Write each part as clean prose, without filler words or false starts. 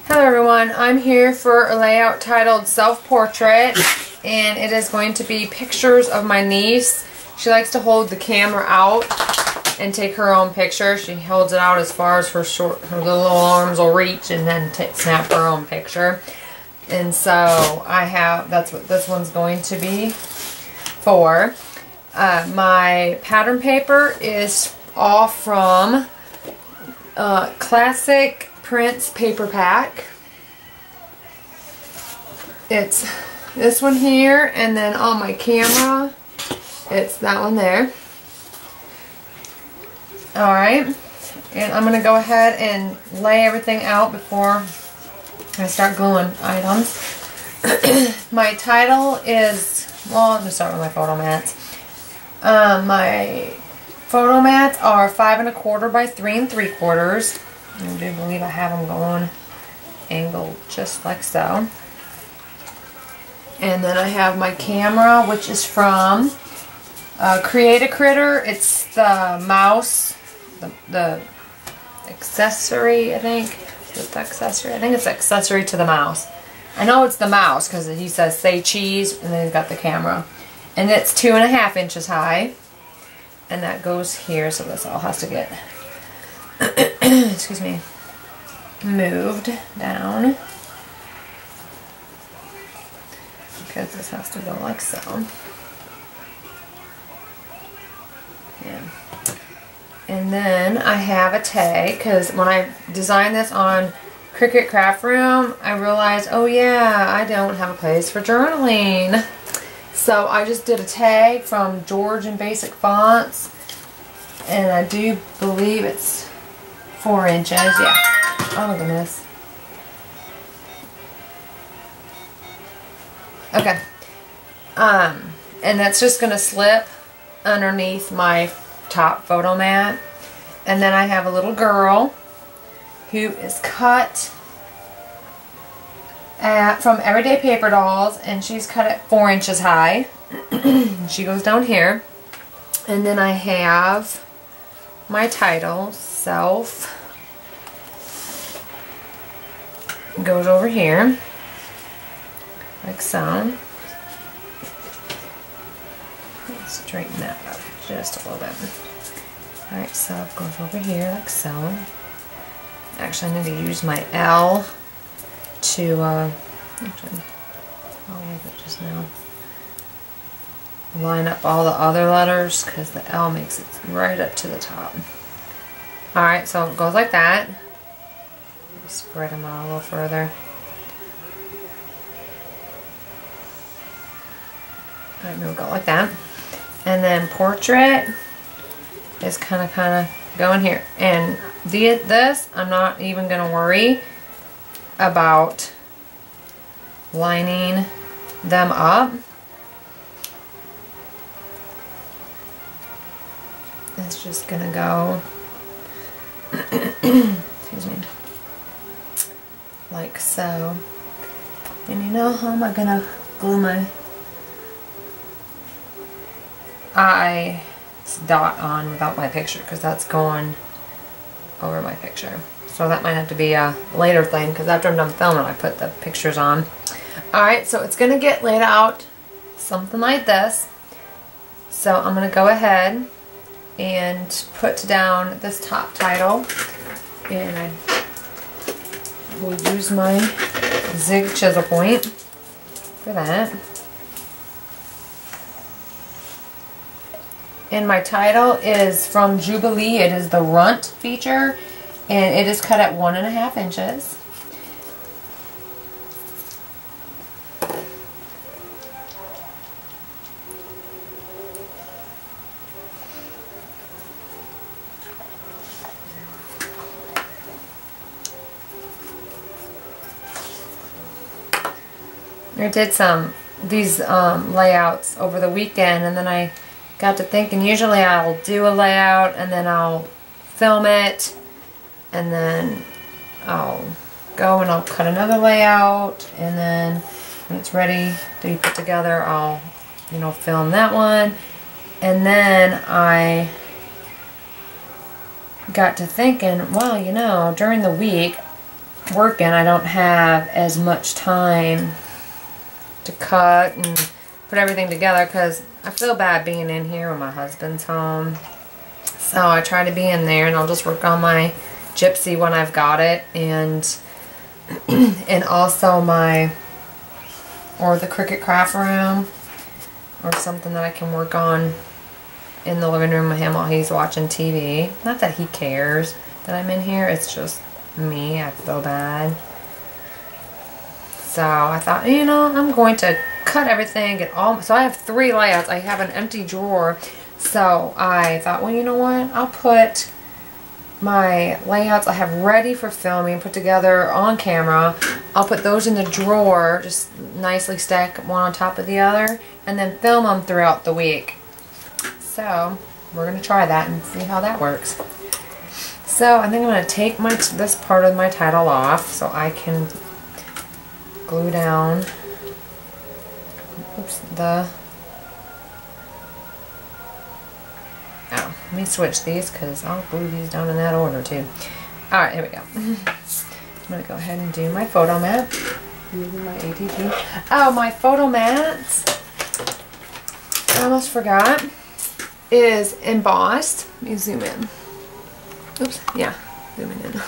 Hello everyone, I'm here for a layout titled Self-Portrait, and it is going to be pictures of my niece. She likes to hold the camera out and take her own picture. She holds it out as far as her little arms will reach, and then snap her own picture. And so that's what this one's going to be for. My pattern paper is all from Classic Prints paper pack. It's this one here, and then on my camera it's that one there. Alright, and I'm going to go ahead and lay everything out before I start gluing items. My title is, well, I'm going to start with my photo mats. My photo mats are 5 1/4 by 3 3/4. I do believe I have them going angled just like so. And then I have my camera, which is from Create a Critter. It's the mouse, the accessory, I think. Is it the accessory? I think it's accessory to the mouse. I know it's the mouse because he says say cheese, and then he's got the camera. And it's 2.5 inches high. And that goes here, so this all has to get excuse me, moved down, because this has to go like so. Yeah. And then I have a tag, because when I designed this on Cricut Craft Room, I realized, oh yeah, I don't have a place for journaling. So I just did a tag from George in Basic Fonts, and I do believe it's 4 inches, yeah. Oh my goodness. Okay. And that's just going to slip underneath my top photo mat. And then I have a little girl who is cut from Everyday Paper Dolls, and she's cut at 4 inches high. She goes down here. And then I have my title, Self, goes over here, like so. Let's straighten that up just a little bit. Alright, Self goes over here, like so. Actually, I need to use my L to, actually, I'll leave it just now. Line up all the other letters, because the L makes it right up to the top. Alright, so it goes like that. Spread them out a little further. Alright, we'll go like that. And then Portrait is kind of going here. And this, I'm not even going to worry about lining them up. It's just gonna go excuse me, like so. And you know, how am I gonna glue my eye dot on without my picture, because that's going over my picture. So that might have to be a later thing, because after I'm done filming I put the pictures on. Alright, so it's gonna get laid out something like this. So I'm gonna go ahead and put down this top title, and I will use my zig chisel point for that. And my title is from Jubilee. It is the Runt feature, and it is cut at 1.5 inches. I did these layouts over the weekend, and then I got to thinking, usually I'll do a layout and then I'll film it, and then I'll go and I'll cut another layout, and then when it's ready to be put together I'll, you know, film that one. And then I got to thinking, well, you know, during the week working, I don't have as much time to cut and put everything together because I feel bad being in here when my husband's home. So I try to be in there, and I'll just work on my gypsy when I've got it, and also or the Cricut craft room, or something that I can work on in the living room with him while he's watching TV. Not that he cares that I'm in here, it's just me. I feel bad. So I thought, you know, I'm going to cut everything, so I have 3 layouts. I have an empty drawer. So I thought, well, you know what? I'll put my layouts I have ready for filming, put together on camera. I'll put those in the drawer, just nicely stack one on top of the other, and then film them throughout the week. So we're going to try that and see how that works. So I think I'm going to take this part of my title off so I can glue down let me switch these because I'll glue these down in that order too. Alright, here we go. I'm going to go ahead and do my photo mat using my ATT. Oh, my photo mats, I almost forgot, is embossed. Let me zoom in. Oops, yeah, zooming in.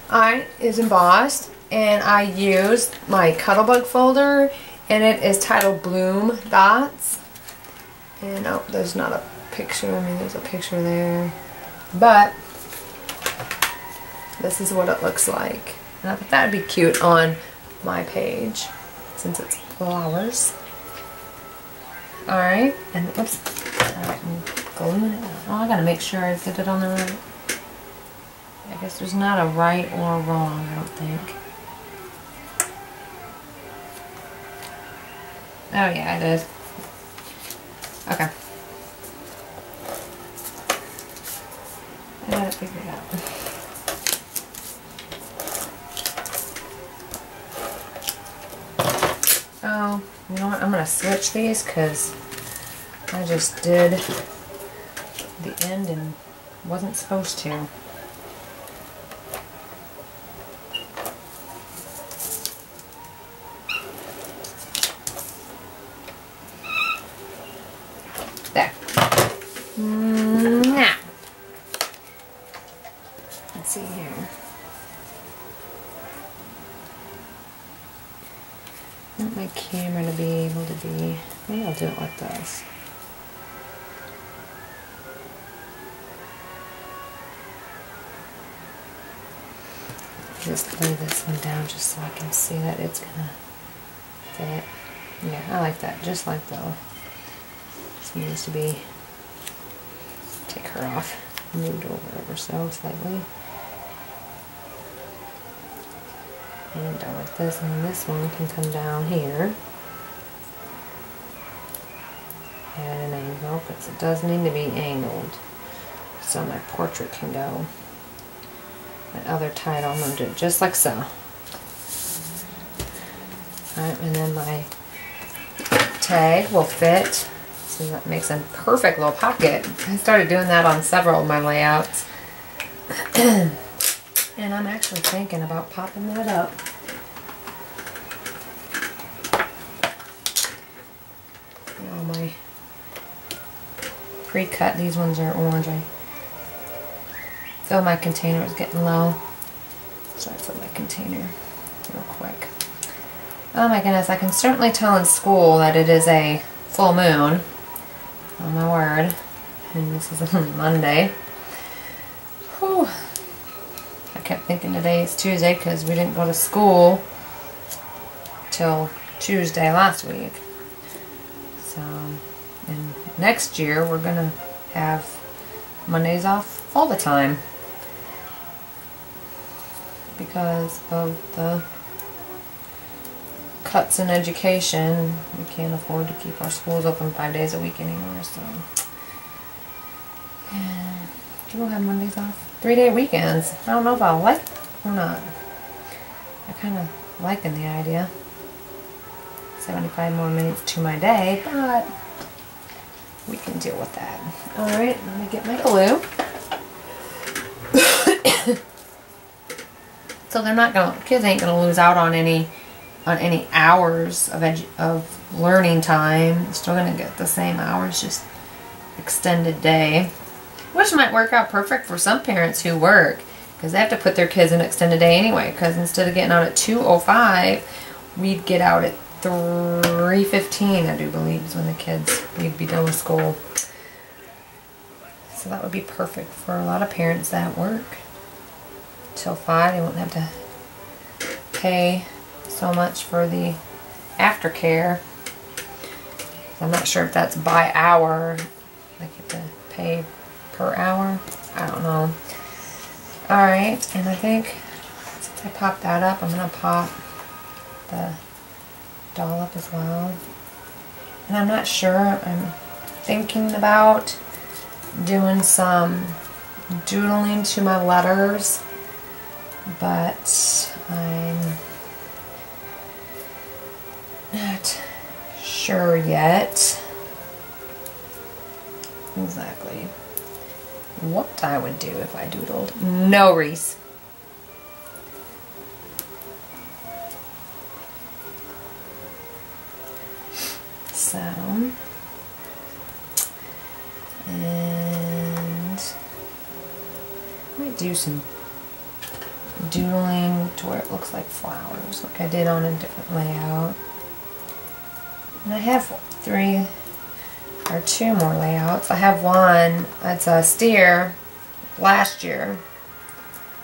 Alright, is embossed, and I used my Cuttlebug folder, and it is titled Bloom Dots. And oh, there's not a picture. I mean, there's a picture there, but this is what it looks like. And I thought that would be cute on my page since it's flowers. Alright, and oops, alright, I'm gluing it down. Oh, I gotta make sure I get it on the right. I guess there's not a right or wrong, I don't think. Oh yeah, it is. Okay. I got it figured out. Oh, you know what? I'm going to switch these because I just did the end and wasn't supposed to. There. Now, let's see here. I want my camera to be able to be, maybe I'll do it like this. Just lay this one down just so I can see that it's gonna fit. Yeah, I like that, just like the, this needs to be, take her off, moved over ever so slightly. And down like this, and then this one can come down here at an angle, because it does need to be angled so my portrait can go. My other title, I'm going to do it just like so. Alright, and then my tag will fit, so that makes a perfect little pocket. I started doing that on several of my layouts. And I'm actually thinking about popping that up. All my pre-cut, these ones are orange. I filled my container, it was getting low. So I filled my container real quick. Oh my goodness, I can certainly tell in school that it is a full moon. Oh my word. And this is on Monday. Whew. I kept thinking today is Tuesday because we didn't go to school till Tuesday last week. So, and next year we're going to have Mondays off all the time because of the cuts in education. We can't afford to keep our schools open 5 days a week anymore, so. Yeah. People have Mondays off. 3-day weekends. I don't know if I'll like it or not. I kind of liking the idea. 75 more minutes to my day, but we can deal with that. Alright, let me get my glue. So they're not gonna, kids ain't gonna lose out on any hours of learning time. They're still gonna get the same hours, just extended day, which might work out perfect for some parents who work, because they have to put their kids in extended day anyway, because instead of getting out at 2:05, we'd get out at 3:15, I do believe, is when we'd be done with school. So that would be perfect for a lot of parents that work till 5. They won't have to pay so much for the aftercare. I'm not sure if that's by hour. Like you have to pay per hour. I don't know. Alright, and I think since I popped that up, I'm going to pop the doll up as well. And I'm not sure. I'm thinking about doing some doodling to my letters, but I'm not sure yet exactly what I would do if I doodled. No, Reese. So, and I might do some doodling to where it looks like flowers, like I did on a different layout. And I have 3 or 2 more layouts. I have one, it's a steer last year,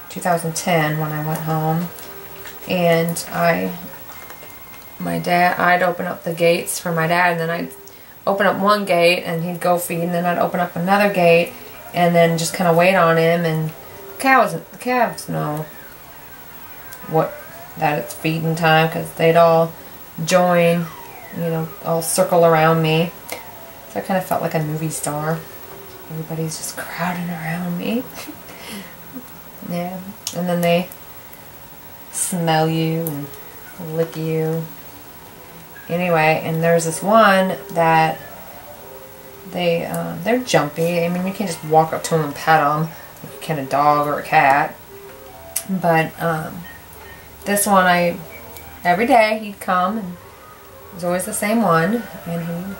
2010, when I went home, and I'd open up the gates for my dad, and then I'd open up one gate and he'd go feed, and then I'd open up another gate and then just kind of wait on him, and the calves know that it's feeding time, because they'd all join, you know, all circle around me. So I kind of felt like a movie star. Everybody's just crowding around me. Yeah, and then they smell you and lick you. Anyway, and there's this one that they're jumpy. I mean, you can't just walk up to them and pet them like you can a dog or a cat. But this one, every day he'd come, and it was always the same one, and he'd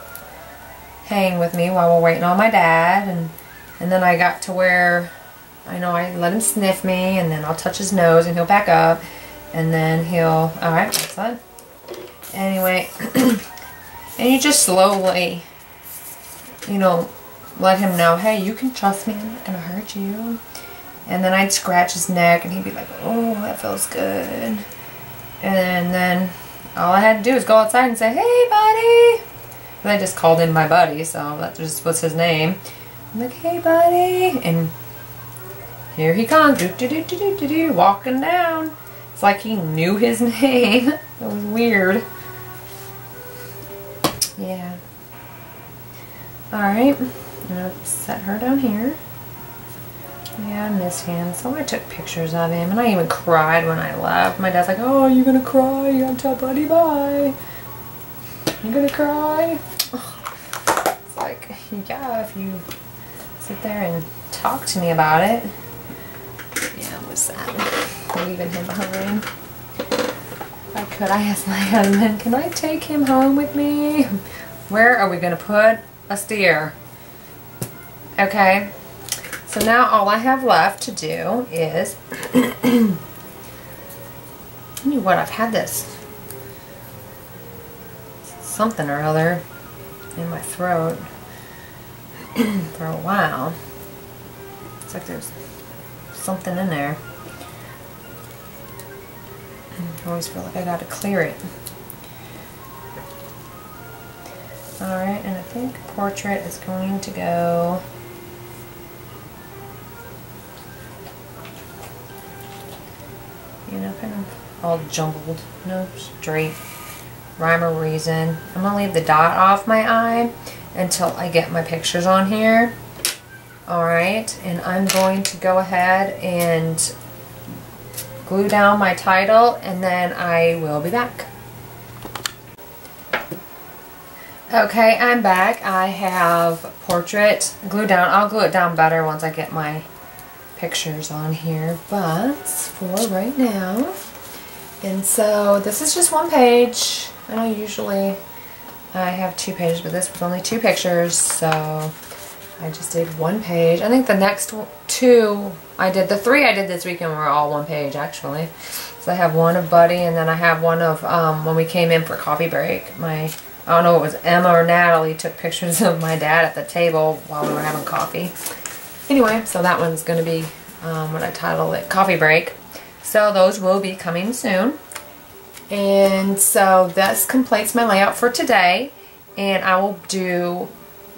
hang with me while we're waiting on my dad, and then I got to where I let him sniff me, and then I'll touch his nose and he'll back up, and then alright, that's fine. Anyway, and you just slowly, you know, let him know, hey, you can trust me, I'm not gonna hurt you. And then I'd scratch his neck and he'd be like, oh, that feels good. And then all I had to do was go outside and say, hey, buddy. And I just called him my buddy, so that just was his name. I'm like, hey, buddy. And here he comes, do-do-do-do-do-do, walking down. It's like he knew his name. It was weird. Yeah. Alright, I'm going to set her down here. Yeah, I miss him, so I took pictures of him, and I even cried when I left. My dad's like, oh, you gonna cry? You gotta tell Buddy bye. You gonna cry? It's like, yeah, if you sit there and talk to me about it. Yeah, it was sad leaving him behind. If I could, I asked my husband, can I take him home with me? Where are we gonna put a steer? Okay. So now all I have left to do is, you know what, I've had this something or other in my throat for a while. It's like there's something in there. I always feel like I gotta clear it. Alright, and I think portrait is going to go kind of all jumbled, no straight rhyme or reason. I'm going to leave the dot off my eye until I get my pictures on here. Alright, and I'm going to go ahead and glue down my title, and then I will be back. Okay, I'm back. I have portrait glued down. I'll glue it down better once I get my pictures on here, but for right now. And so this is just one page. I know usually I have 2 pages, but this was only 2 pictures, so I just did 1 page. I think the next 2 the 3 I did this weekend were all 1 page actually. So I have one of Buddy, and then I have one of when we came in for coffee break. I don't know, it was Emma or Natalie took pictures of my dad at the table while we were having coffee. Anyway, so that one's going to be what I titled it, Coffee Break. So those will be coming soon. And so this completes my layout for today. And I will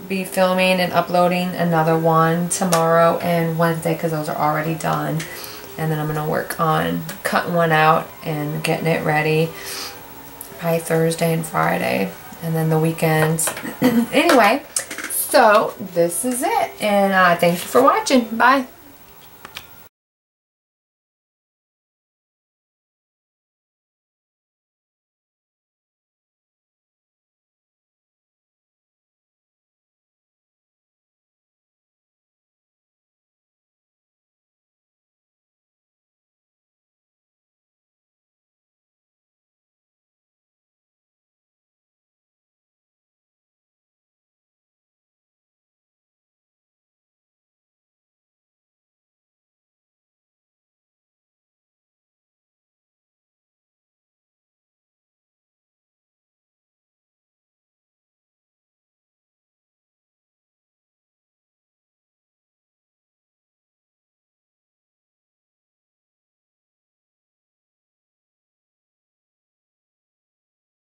be filming and uploading another one tomorrow and Wednesday because those are already done. And then I'm going to work on cutting one out and getting it ready by Thursday and Friday. And then the weekends. Anyway, so this is it. And thank you for watching. Bye.